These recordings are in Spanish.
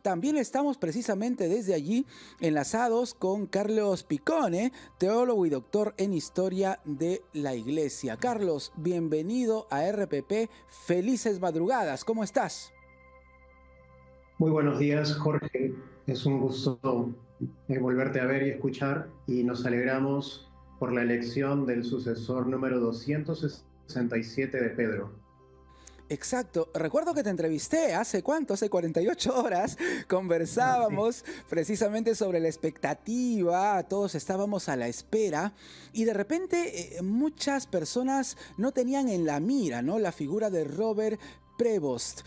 También estamos precisamente desde allí enlazados con Carlos Picone, teólogo y doctor en historia de la Iglesia. Carlos, bienvenido a RPP. Felices madrugadas. ¿Cómo estás? Muy buenos días, Jorge. Es un gusto volverte a ver y escuchar y nos alegramos por la elección del sucesor número 267 de Pedro. Exacto. Recuerdo que te entrevisté hace cuánto, hace 48 horas. Ah, sí. Conversábamos precisamente sobre la expectativa, todos estábamos a la espera y de repente muchas personas no tenían en la mira, ¿no?, la figura de Robert Prevost.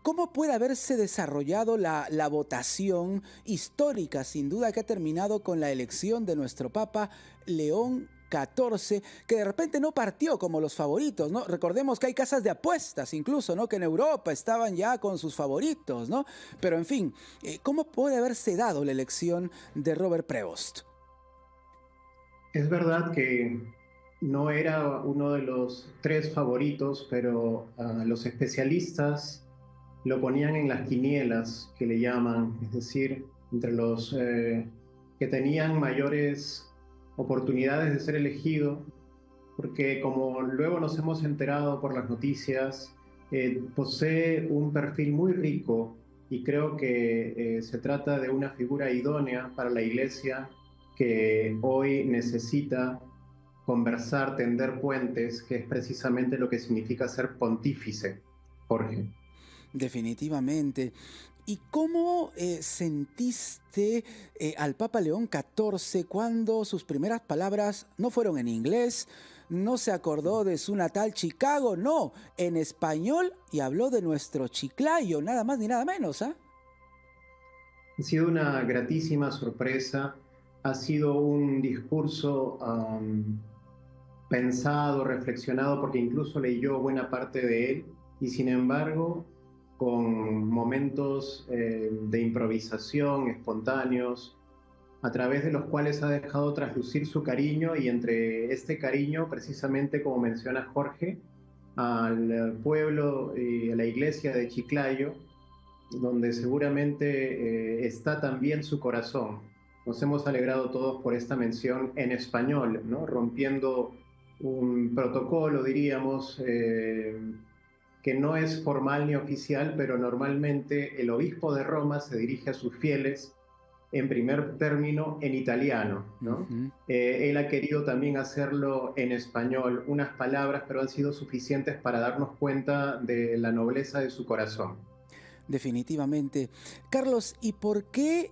¿Cómo puede haberse desarrollado la votación histórica, sin duda, que ha terminado con la elección de nuestro Papa León XIV, que de repente no partió como los favoritos, ¿no? Recordemos que hay casas de apuestas incluso, ¿no?, que en Europa estaban ya con sus favoritos, ¿no? Pero en fin, ¿cómo puede haberse dado la elección de Robert Prevost? Es verdad que no era uno de los tres favoritos, pero los especialistas lo ponían en las quinielas, que le llaman, es decir, entre los que tenían mayores oportunidades de ser elegido, porque como luego nos hemos enterado por las noticias, posee un perfil muy rico y creo que se trata de una figura idónea para la Iglesia que hoy necesita conversar, tender puentes, que es precisamente lo que significa ser pontífice, Jorge. Definitivamente. ¿Y cómo sentiste al Papa León XIV cuando sus primeras palabras no fueron en inglés, no se acordó de su natal Chicago, no, en español, y habló de nuestro Chiclayo, nada más ni nada menos, ¿ah? Ha sido una gratísima sorpresa, ha sido un discurso pensado, reflexionado, porque incluso leyó buena parte de él, y sin embargo, con momentos de improvisación, espontáneos, a través de los cuales ha dejado traslucir su cariño, y entre este cariño, precisamente como menciona Jorge, al pueblo y a la iglesia de Chiclayo, donde seguramente está también su corazón. Nos hemos alegrado todos por esta mención en español, ¿no?, rompiendo un protocolo, diríamos, que no es formal ni oficial, pero normalmente el obispo de Roma se dirige a sus fieles en primer término en italiano, ¿no? Ujú. Él ha querido también hacerlo en español, unas palabras, pero han sido suficientes para darnos cuenta de la nobleza de su corazón. Definitivamente. Carlos, ¿y por qué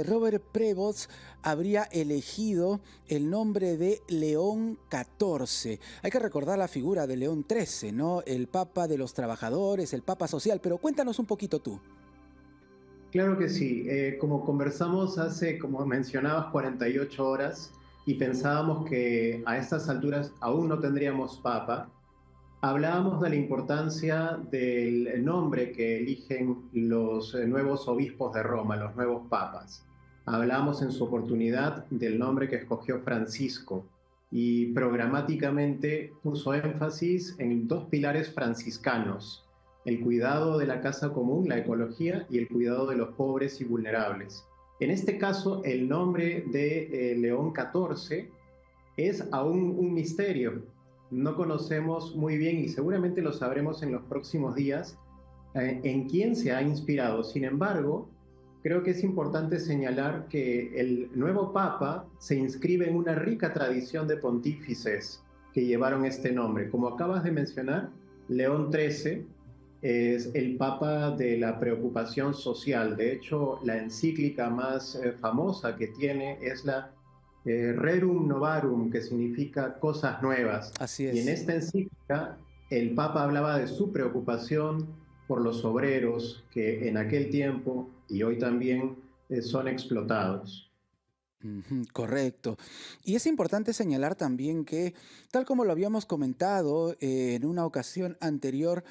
Robert Prevost habría elegido el nombre de León XIV? Hay que recordar la figura de León XIII, ¿no? El Papa de los Trabajadores, el Papa Social, pero cuéntanos un poquito tú. Claro que sí. Como conversamos hace, como mencionabas, 48 horas y pensábamos que a estas alturas aún no tendríamos papa, hablábamos de la importancia del nombre que eligen los nuevos obispos de Roma, los nuevos papas. Hablábamos en su oportunidad del nombre que escogió Francisco y programáticamente puso énfasis en dos pilares franciscanos: el cuidado de la casa común, la ecología, y el cuidado de los pobres y vulnerables. En este caso, el nombre de León XIV es aún un misterio. No conocemos muy bien, y seguramente lo sabremos en los próximos días, en quién se ha inspirado. Sin embargo, creo que es importante señalar que el nuevo Papa se inscribe en una rica tradición de pontífices que llevaron este nombre. Como acabas de mencionar, León XIII es el Papa de la preocupación social. De hecho, la encíclica más famosa que tiene es la Rerum Novarum, que significa cosas nuevas. Así Y en es. esta encíclica el Papa hablaba de su preocupación por los obreros que en aquel tiempo y hoy también son explotados. Ujú, correcto. Y es importante señalar también que, tal como lo habíamos comentado en una ocasión anterior,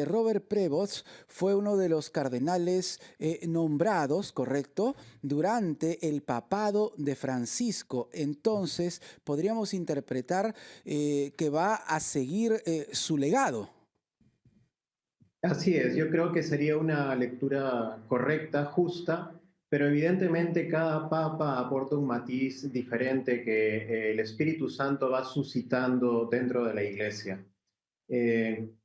Robert Prevost fue uno de los cardenales nombrados, correcto, durante el papado de Francisco. Entonces, podríamos interpretar que va a seguir su legado. Así es, yo creo que sería una lectura correcta, justa, pero evidentemente cada papa aporta un matiz diferente que el Espíritu Santo va suscitando dentro de la iglesia.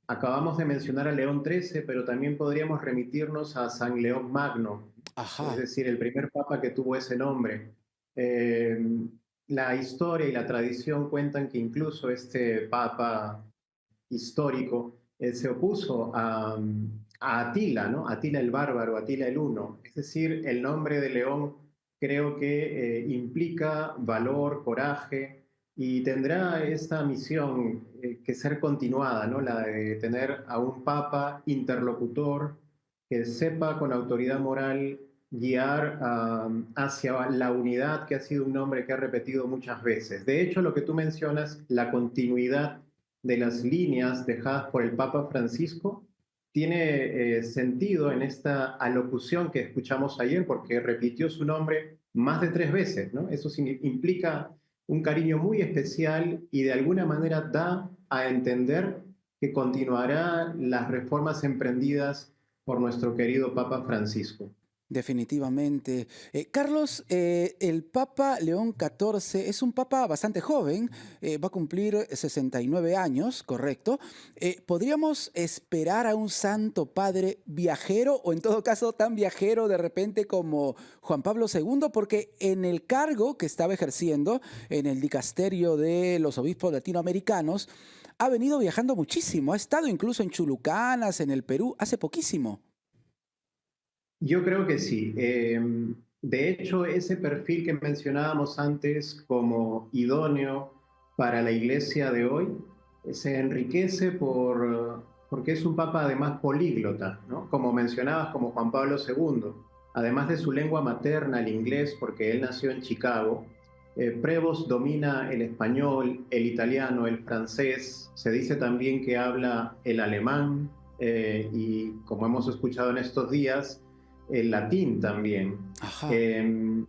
Acabamos de mencionar a León XIII, pero también podríamos remitirnos a San León Magno, es Ajá. decir, el primer papa que tuvo ese nombre. Eh, la historia y la tradición cuentan que incluso este papa histórico se opuso a Atila, ¿no? Atila el bárbaro, Atila el Huno. Es decir, el nombre de León creo que implica valor, coraje, y tendrá esta misión que ser continuada, ¿no? La de tener a un papa interlocutor que sepa con autoridad moral guiar hacia la unidad, que ha sido un nombre que ha repetido muchas veces. De hecho, lo que tú mencionas, la continuidad de las líneas dejadas por el Papa Francisco, tiene sentido en esta alocución que escuchamos ayer, porque repitió su nombre más de 3 veces, ¿no? Eso implica un cariño muy especial y de alguna manera da a entender que continuará las reformas emprendidas por nuestro querido Papa Francisco. Definitivamente. Carlos, el Papa León XIV es un papa bastante joven, va a cumplir 69 años, ¿correcto? ¿Podríamos esperar a un santo padre viajero o en todo caso tan viajero de repente como Juan Pablo II? Porque en el cargo que estaba ejerciendo en el dicasterio de los obispos latinoamericanos, ha venido viajando muchísimo, ha estado incluso en Chulucanas, en el Perú, hace poquísimo. Yo creo que sí. De hecho, ese perfil que mencionábamos antes como idóneo para la iglesia de hoy se enriquece porque es un papa además políglota, ¿no? Como mencionabas, como Juan Pablo II, además de su lengua materna, el inglés, porque él nació en Chicago. Prevost domina el español, el italiano, el francés. Se dice también que habla el alemán y, como hemos escuchado en estos días, el latín también. Ajá. Eh,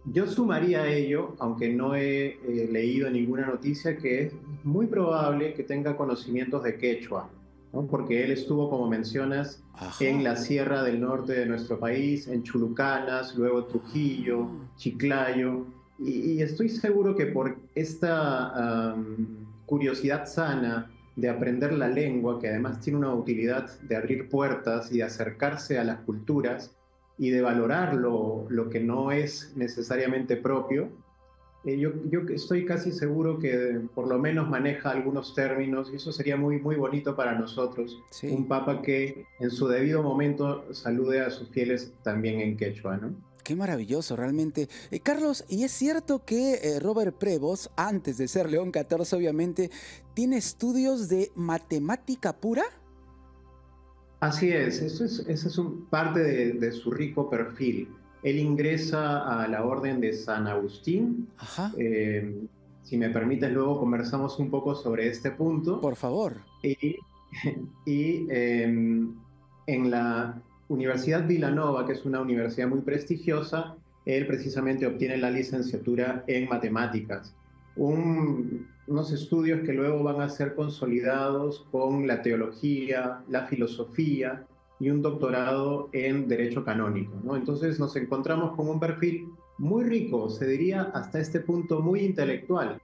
yo sumaría a ello, aunque no he leído ninguna noticia, que es muy probable que tenga conocimientos de quechua, ¿no? Porque él estuvo, como mencionas, en Ajá. la sierra del norte de nuestro país, en Chulucanas, luego Trujillo, Ah. Chiclayo, y estoy seguro que por esta curiosidad sana de aprender la lengua, que además tiene una utilidad de abrir puertas y de acercarse a las culturas, y de valorar lo que no es necesariamente propio, yo estoy casi seguro que por lo menos maneja algunos términos y eso sería muy, muy bonito para nosotros. Un Sí. papa que en su debido momento salude a sus fieles también en quechua, ¿no? Qué maravilloso, realmente. Carlos, ¿y es cierto que Robert Prevost, antes de ser León XIV, obviamente, tiene estudios de matemática pura? Así es, esa es parte de su rico perfil. Él ingresa a la orden de San Agustín. Ajá. Eh, si me permites, luego conversamos un poco sobre este punto. Por favor. Y, y en la Universidad Villanova, que es una universidad muy prestigiosa, él precisamente obtiene la licenciatura en matemáticas. Unos estudios que luego van a ser consolidados con la teología, la filosofía y un doctorado en derecho canónico, ¿no? Entonces nos encontramos con un perfil muy rico, se diría hasta este punto muy intelectual,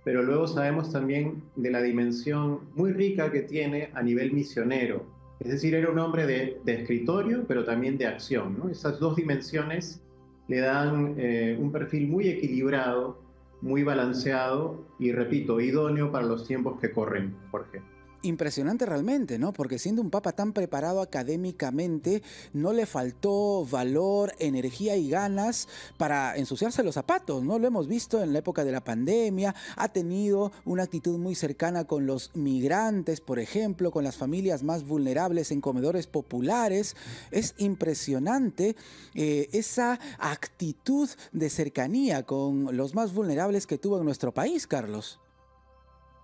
pero luego sabemos también de la dimensión muy rica que tiene a nivel misionero. Es decir, era un hombre de escritorio, pero también de acción, ¿no? Esas dos dimensiones le dan un perfil muy equilibrado, muy balanceado y, repito, idóneo para los tiempos que corren, Jorge. Impresionante realmente, ¿no? Porque siendo un papa tan preparado académicamente, no le faltó valor, energía y ganas para ensuciarse los zapatos, ¿no? Lo hemos visto en la época de la pandemia, ha tenido una actitud muy cercana con los migrantes, por ejemplo, con las familias más vulnerables en comedores populares. Es impresionante esa actitud de cercanía con los más vulnerables que tuvo en nuestro país, Carlos.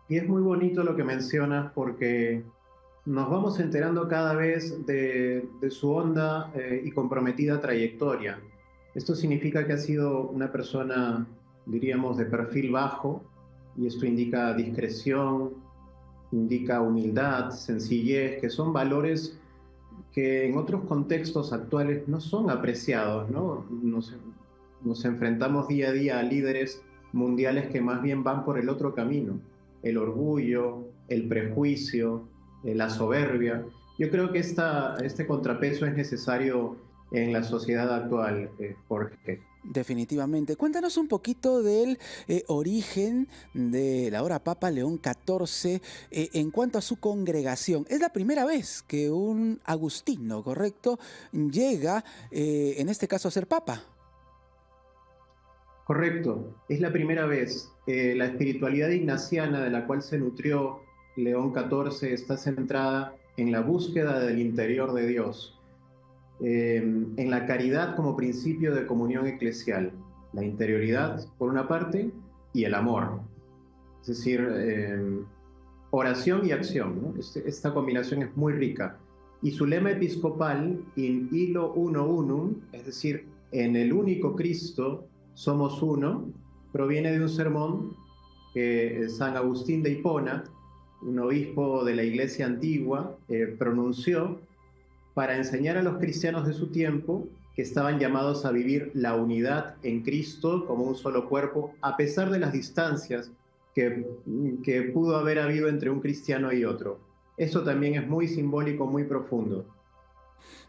Y es muy bonito lo que mencionas porque nos vamos enterando cada vez de su honda y comprometida trayectoria. Esto significa que ha sido una persona, diríamos, de perfil bajo, y esto indica discreción, indica humildad, sencillez, que son valores que en otros contextos actuales no son apreciados, ¿no? Nos enfrentamos día a día a líderes mundiales que más bien van por el otro camino, el orgullo, el prejuicio, la soberbia. Yo creo que este contrapeso es necesario en la sociedad actual, Jorge. Definitivamente. Cuéntanos un poquito del origen de la hora Papa León XIV en cuanto a su congregación. Es la primera vez que un agustino, ¿correcto?, llega, en este caso, a ser papa. Correcto, es la primera vez. La espiritualidad ignaciana de la cual se nutrió León XIV está centrada en la búsqueda del interior de Dios, en la caridad como principio de comunión eclesial, la interioridad por una parte y el amor, es decir, oración y acción, ¿no? Esta combinación es muy rica. Y su lema episcopal, in illo uno unum, es decir, en el único Cristo somos uno, proviene de un sermón que San Agustín de Hipona, un obispo de la Iglesia antigua, pronunció para enseñar a los cristianos de su tiempo que estaban llamados a vivir la unidad en Cristo como un solo cuerpo, a pesar de las distancias que, que pudo haber habido entre un cristiano y otro. Eso también es muy simbólico, muy profundo.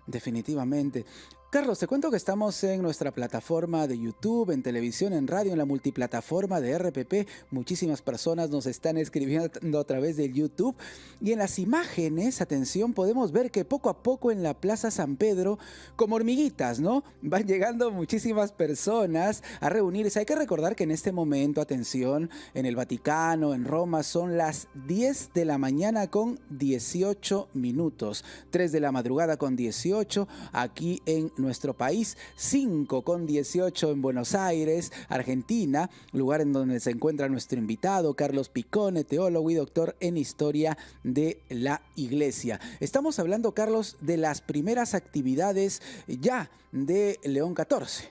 Definitivamente. Carlos, te cuento que estamos en nuestra plataforma de YouTube, en televisión, en radio, en la multiplataforma de RPP. Muchísimas personas nos están escribiendo a través del YouTube. Y en las imágenes, atención, podemos ver que poco a poco en la Plaza San Pedro, como hormiguitas, ¿no? Van llegando muchísimas personas a reunirse. Hay que recordar que en este momento, atención, en el Vaticano, en Roma, son las 10 de la mañana con 18 minutos. 3 de la madrugada con 18 aquí en nuestro país, 5 con 18 en Buenos Aires, Argentina, lugar en donde se encuentra nuestro invitado, Carlos Picone, teólogo y doctor en historia de la Iglesia. Estamos hablando, Carlos, de las primeras actividades ya de León XIV.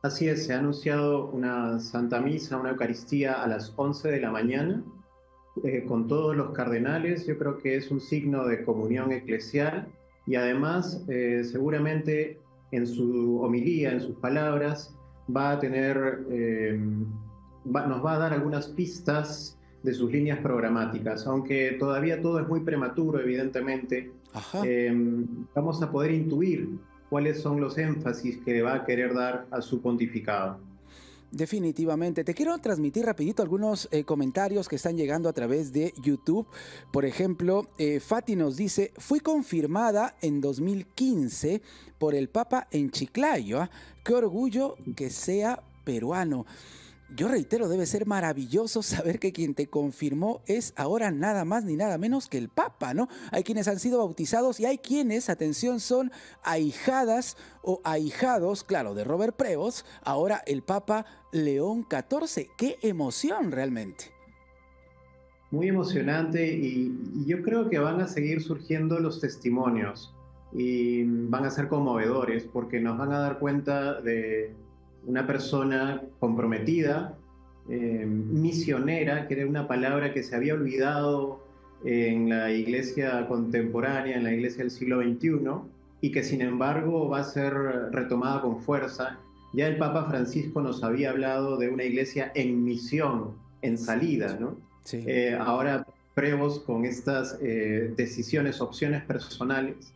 Así es, se ha anunciado una Santa Misa, una Eucaristía a las 11 de la mañana, con todos los cardenales. Yo creo que es un signo de comunión eclesial y además seguramente en su homilía, en sus palabras, va a tener, nos va a dar algunas pistas de sus líneas programáticas, aunque todavía todo es muy prematuro, evidentemente. Ajá. eh, Vamos a poder intuir cuáles son los énfasis que va a querer dar a su pontificado. Definitivamente. Te quiero transmitir rapidito algunos comentarios que están llegando a través de YouTube. Por ejemplo, Fati nos dice, fui confirmada en 2015 por el Papa en Chiclayo. ¿Ah? Qué orgullo que sea peruano. Yo reitero, debe ser maravilloso saber que quien te confirmó es ahora nada más ni nada menos que el Papa, ¿no? Hay quienes han sido bautizados y hay quienes, atención, son ahijadas o ahijados, claro, de Robert Prevost, ahora el Papa León XIV. ¡Qué emoción realmente! Muy emocionante y yo creo que van a seguir surgiendo los testimonios y van a ser conmovedores porque nos van a dar cuenta de una persona comprometida, misionera, que era una palabra que se había olvidado en la iglesia contemporánea, en la iglesia del siglo XXI, y que sin embargo va a ser retomada con fuerza. Ya el Papa Francisco nos había hablado de una iglesia en misión, en salida, Cierto. ¿no? Sí. Ahora Prevost con estas decisiones, opciones personales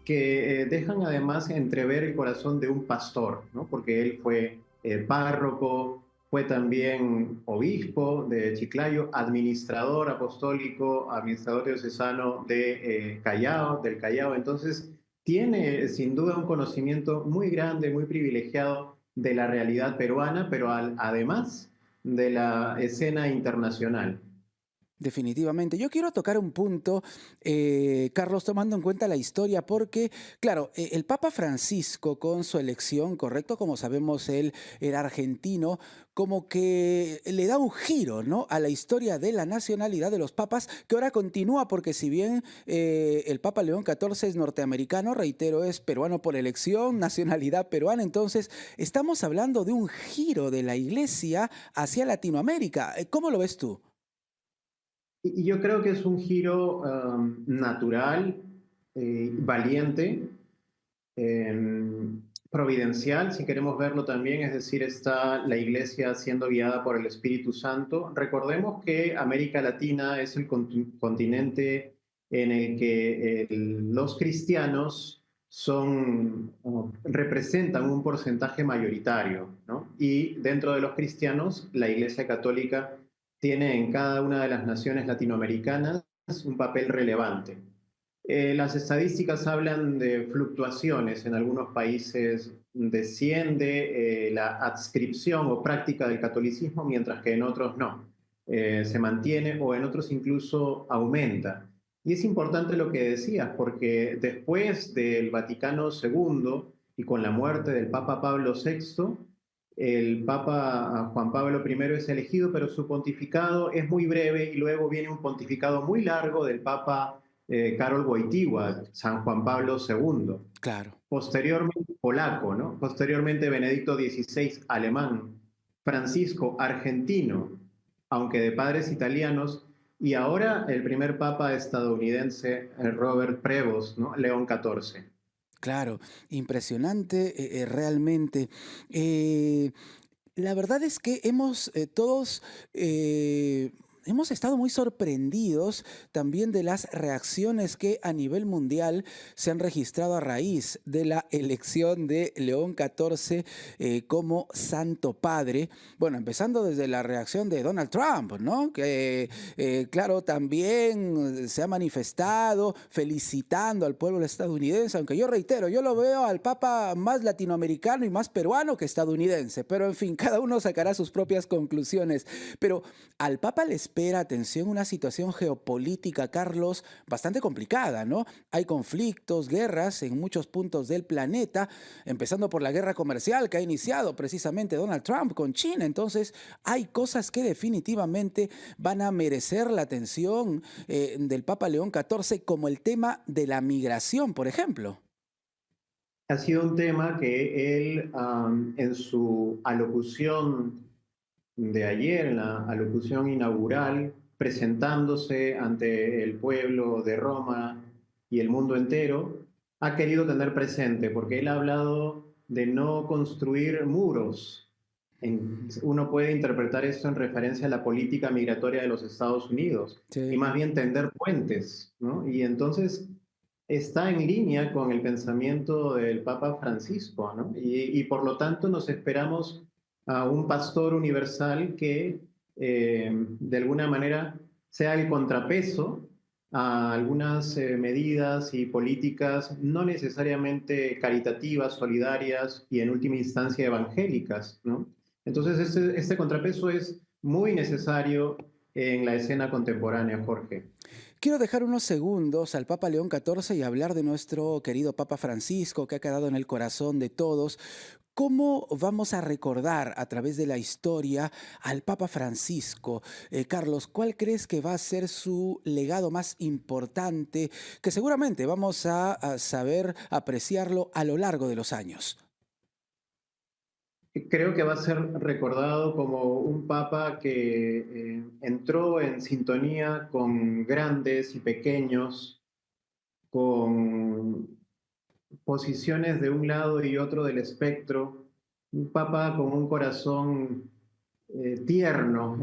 que dejan además entrever el corazón de un pastor, ¿no? Porque él fue párroco, fue también obispo de Chiclayo, administrador apostólico, administrador diocesano de Callao, del Callao. Entonces, tiene sin duda un conocimiento muy grande, muy privilegiado de la realidad peruana, pero además de la escena internacional. Definitivamente. Yo quiero tocar un punto, Carlos, tomando en cuenta la historia, porque, claro, el Papa Francisco con su elección, correcto, como sabemos, él era argentino, como que le da un giro, ¿no?, a la historia de la nacionalidad de los papas, que ahora continúa, porque si bien el Papa León XIV es norteamericano, reitero, es peruano por elección, nacionalidad peruana, entonces estamos hablando de un giro de la iglesia hacia Latinoamérica. ¿Cómo lo ves tú? Y yo creo que es un giro natural valiente, providencial, si queremos verlo también, es decir, está la iglesia siendo guiada por el Espíritu Santo. Recordemos que América Latina es el continente en el que los cristianos representan un porcentaje mayoritario, ¿no? Y dentro de los cristianos, la Iglesia Católica tiene en cada una de las naciones latinoamericanas un papel relevante. Las estadísticas hablan de fluctuaciones. En algunos países desciende la adscripción o práctica del catolicismo, mientras que en otros no. Se mantiene o en otros incluso aumenta. Y es importante lo que decías, porque después del Vaticano II y con la muerte del Papa Pablo VI, el Papa Juan Pablo I es elegido, pero su pontificado es muy breve y luego viene un pontificado muy largo del Papa Karol Wojtyła, San Juan Pablo II. Claro. Posteriormente, polaco, ¿no? Posteriormente, Benedicto XVI, alemán. Francisco, argentino, aunque de padres italianos. Y ahora el primer papa estadounidense, Robert Prevost, ¿no? León XIV. Claro, impresionante, realmente. Eh, la verdad es que todos hemos estado muy sorprendidos también de las reacciones que a nivel mundial se han registrado a raíz de la elección de León XIV como Santo Padre. Bueno, empezando desde la reacción de Donald Trump, ¿no? Que, claro, también se ha manifestado felicitando al pueblo estadounidense, aunque yo reitero, yo lo veo al Papa más latinoamericano y más peruano que estadounidense, pero en fin, cada uno sacará sus propias conclusiones. Pero al Papa le espera, atención, una situación geopolítica, Carlos, bastante complicada, ¿no? Hay conflictos, guerras en muchos puntos del planeta, empezando por la guerra comercial que ha iniciado precisamente Donald Trump con China. Entonces, hay cosas que definitivamente van a merecer la atención del Papa León XIV, como el tema de la migración, por ejemplo. Ha sido un tema que él, en su alocución de ayer, en la alocución inaugural, presentándose ante el pueblo de Roma y el mundo entero, ha querido tener presente, porque él ha hablado de no construir muros. Uno puede interpretar esto en referencia a la política migratoria de los Estados Unidos y Sí. más bien tender puentes, ¿no? Y entonces está en línea con el pensamiento del Papa Francisco, ¿no? Y por lo tanto nos esperamos a un pastor universal que de alguna manera sea el contrapeso a algunas medidas y políticas no necesariamente caritativas, solidarias y en última instancia evangélicas, ¿no? Entonces este contrapeso es muy necesario en la escena contemporánea, Jorge. Quiero dejar unos segundos al Papa León XIV y hablar de nuestro querido Papa Francisco, que ha quedado en el corazón de todos. ¿Cómo vamos a recordar a través de la historia al Papa Francisco? Carlos, ¿cuál crees que va a ser su legado más importante, que seguramente vamos a saber apreciarlo a lo largo de los años? Creo que va a ser recordado como un papa que entró en sintonía con grandes y pequeños, con posiciones de un lado y otro del espectro, un papa con un corazón tierno.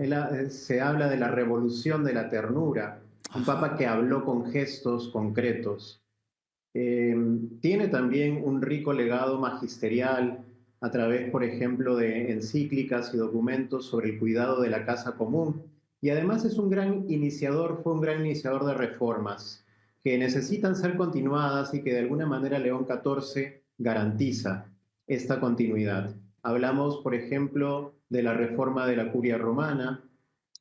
Se habla de la revolución de la ternura, un Ajá. papa que habló con gestos concretos. Eh, Tiene también un rico legado magisterial a través, por ejemplo, de encíclicas y documentos sobre el cuidado de la casa común. Y además es un gran iniciador, fue un gran iniciador de reformas que necesitan ser continuadas y que de alguna manera León XIV garantiza esta continuidad. Hablamos, por ejemplo, de la reforma de la curia romana,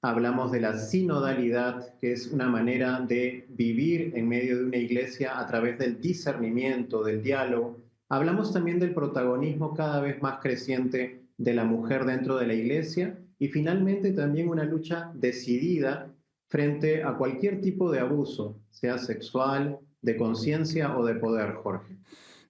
hablamos de la sinodalidad, que es una manera de vivir en medio de una iglesia a través del discernimiento, del diálogo. Hablamos también del protagonismo cada vez más creciente de la mujer dentro de la iglesia y finalmente también una lucha decidida frente a cualquier tipo de abuso, sea sexual, de conciencia o de poder, Jorge.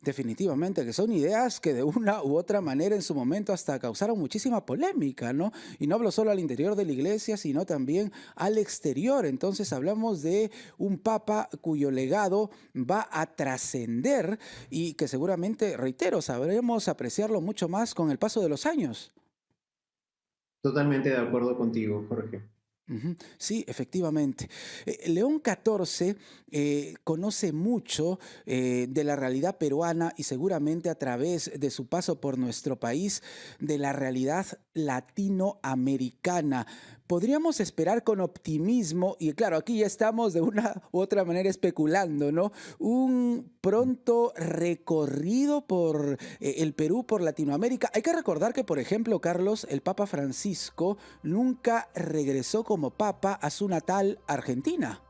Definitivamente que son ideas que de una u otra manera en su momento hasta causaron muchísima polémica, ¿no? Y no hablo solo al interior de la iglesia, sino también al exterior. Entonces hablamos de un papa cuyo legado va a trascender y que seguramente, reitero, sabremos apreciarlo mucho más con el paso de los años. Totalmente de acuerdo contigo, Jorge. Ujú. Sí, efectivamente. León XIV conoce mucho de la realidad peruana y seguramente a través de su paso por nuestro país, de la realidad latinoamericana. Podríamos esperar con optimismo, y claro, aquí ya estamos de una u otra manera especulando, ¿no? Un pronto recorrido por el Perú, por Latinoamérica. Hay que recordar que, por ejemplo, Carlos, el Papa Francisco, nunca regresó como papa a su natal Argentina.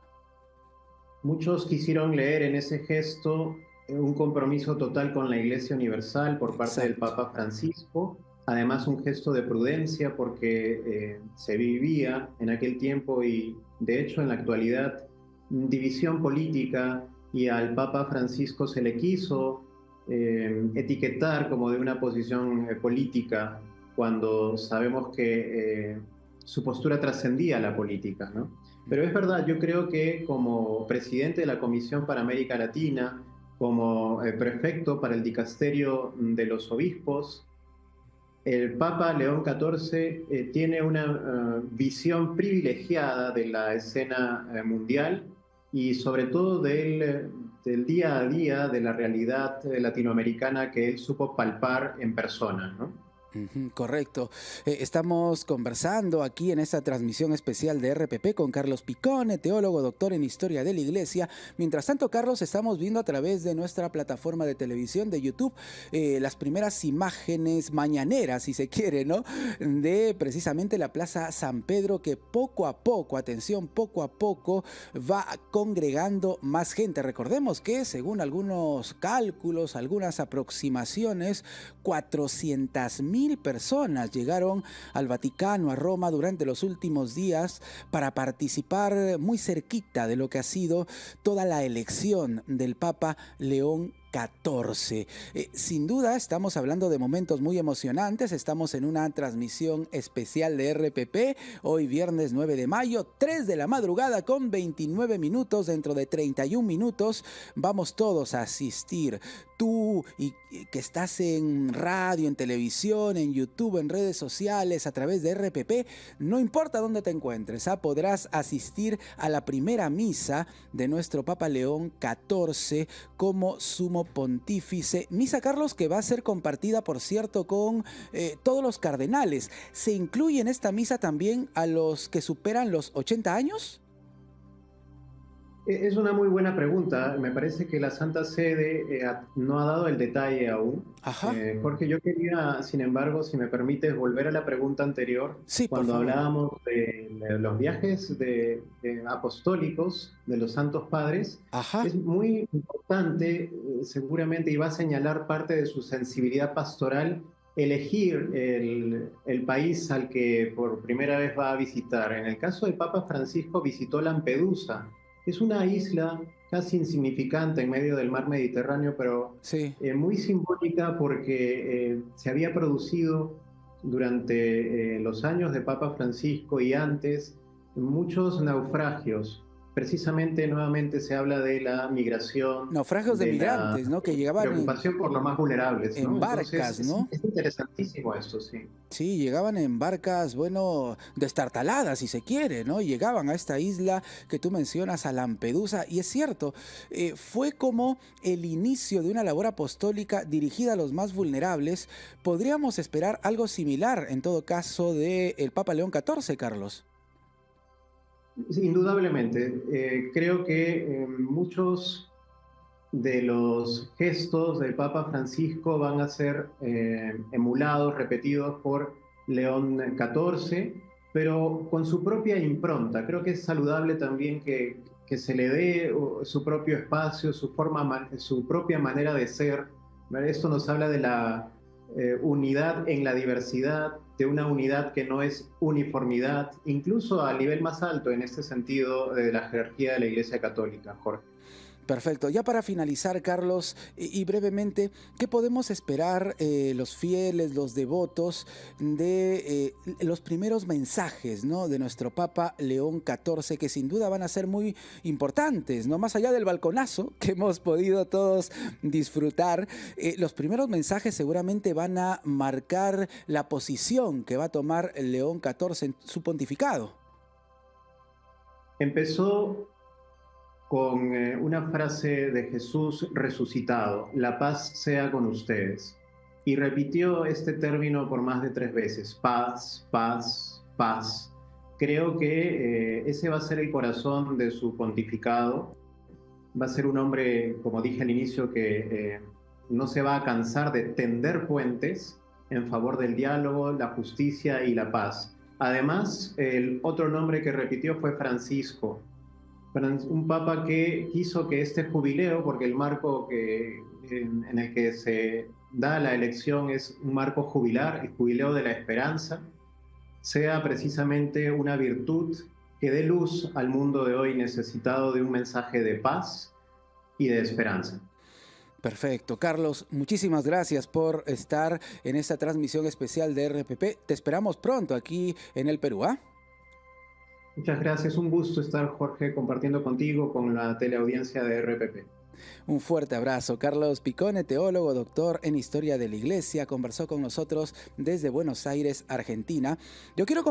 Muchos quisieron leer en ese gesto un compromiso total con la Iglesia Universal por parte del Exacto. Papa Francisco, además un gesto de prudencia porque se vivía en aquel tiempo y de hecho en la actualidad división política y al Papa Francisco se le quiso etiquetar como de una posición política cuando sabemos que su postura trascendía la política, ¿no? Pero es verdad, yo creo que como presidente de la Comisión para América Latina, como prefecto para el dicasterio de los obispos, el Papa León XIV tiene una visión privilegiada de la escena mundial y sobre todo del día a día, de la realidad latinoamericana que él supo palpar en persona, ¿no? Ujú, correcto. Estamos conversando aquí en esta transmisión especial de RPP con Carlos Picone, teólogo, doctor en Historia de la Iglesia. Mientras tanto, Carlos, estamos viendo a través de nuestra plataforma de televisión de YouTube las primeras imágenes mañaneras, si se quiere, ¿no? De precisamente la Plaza San Pedro, que poco a poco, atención, poco a poco va congregando más gente. Recordemos que según algunos cálculos, algunas aproximaciones, 400.000 personas llegaron al Vaticano, a Roma, durante los últimos días para participar muy cerquita de lo que ha sido toda la elección del Papa León XIV. Sin duda estamos hablando de momentos muy emocionantes, estamos en una transmisión especial de RPP, hoy viernes 9 de mayo, 3 de la madrugada con 29 minutos, dentro de 31 minutos vamos todos a asistir. Tú que estás en radio, en televisión, en YouTube, en redes sociales, a través de RPP, no importa dónde te encuentres, podrás asistir a la primera misa de nuestro Papa León XIV como sumo pontífice. Misa, Carlos, que va a ser compartida, por cierto, con todos los cardenales. ¿Se incluye en esta misa también a los que superan los 80 años? Es una muy buena pregunta. Me parece que la Santa Sede no ha dado el detalle aún. Ajá. Jorge, yo quería, sin embargo, si me permites, volver a la pregunta anterior, Sí, por cuando favor. hablábamos de los viajes apostólicos de los Santos Padres. Ajá. Es muy importante, seguramente, y va a señalar parte de su sensibilidad pastoral, elegir el país al que por primera vez va a visitar. En el caso del Papa Francisco, visitó Lampedusa. Es una isla casi insignificante en medio del mar Mediterráneo, pero Sí. muy simbólica porque se había producido durante los años de Papa Francisco y antes muchos naufragios. Precisamente nuevamente se habla de la migración, Naufragios de de la migrantes, ¿no? Que llegaban preocupación por los más vulnerables, en ¿no? Entonces barcas, ¿no? es interesantísimo esto, sí. Sí, llegaban en barcas, bueno, destartaladas, si se quiere, ¿no? Llegaban a esta isla que tú mencionas, a Lampedusa, y es cierto, fue como el inicio de una labor apostólica dirigida a los más vulnerables. Podríamos esperar algo similar, en todo caso, del Papa León XIV, Carlos. Sí, indudablemente. Creo que muchos de los gestos del Papa Francisco van a ser emulados, repetidos por León XIV, pero con su propia impronta. Creo que es saludable también que se le dé su propio espacio, su propia manera de ser. ¿Vale? Esto nos habla de la unidad en la diversidad, de una unidad que no es uniformidad, incluso a nivel más alto en este sentido de la jerarquía de la Iglesia Católica, Jorge. Perfecto. Ya para finalizar, Carlos, y brevemente, ¿qué podemos esperar los fieles, los devotos de los primeros mensajes, ¿no?, de nuestro Papa León XIV, que sin duda van a ser muy importantes, ¿no? Más allá del balconazo que hemos podido todos disfrutar, los primeros mensajes seguramente van a marcar la posición que va a tomar León XIV en su pontificado. Empezó con una frase de Jesús resucitado: la paz sea con ustedes. Y repitió este término por más de 3 veces: paz, paz, paz. Creo que ese va a ser el corazón de su pontificado. Va a ser un hombre, como dije al inicio, que no se va a cansar de tender puentes en favor del diálogo, la justicia y la paz. Además, el otro nombre que repitió fue Francisco, un papa que quiso que este jubileo, porque el marco en el que se da la elección es un marco jubilar, el jubileo de la esperanza, sea precisamente una virtud que dé luz al mundo de hoy necesitado de un mensaje de paz y de esperanza. Perfecto. Carlos, muchísimas gracias por estar en esta transmisión especial de RPP. Te esperamos pronto aquí en el Perú, ¿ah? Muchas gracias, un gusto estar, Jorge, compartiendo contigo, con la teleaudiencia de RPP. Un fuerte abrazo. Carlos Picone, teólogo, doctor en Historia de la Iglesia, conversó con nosotros desde Buenos Aires, Argentina. Yo quiero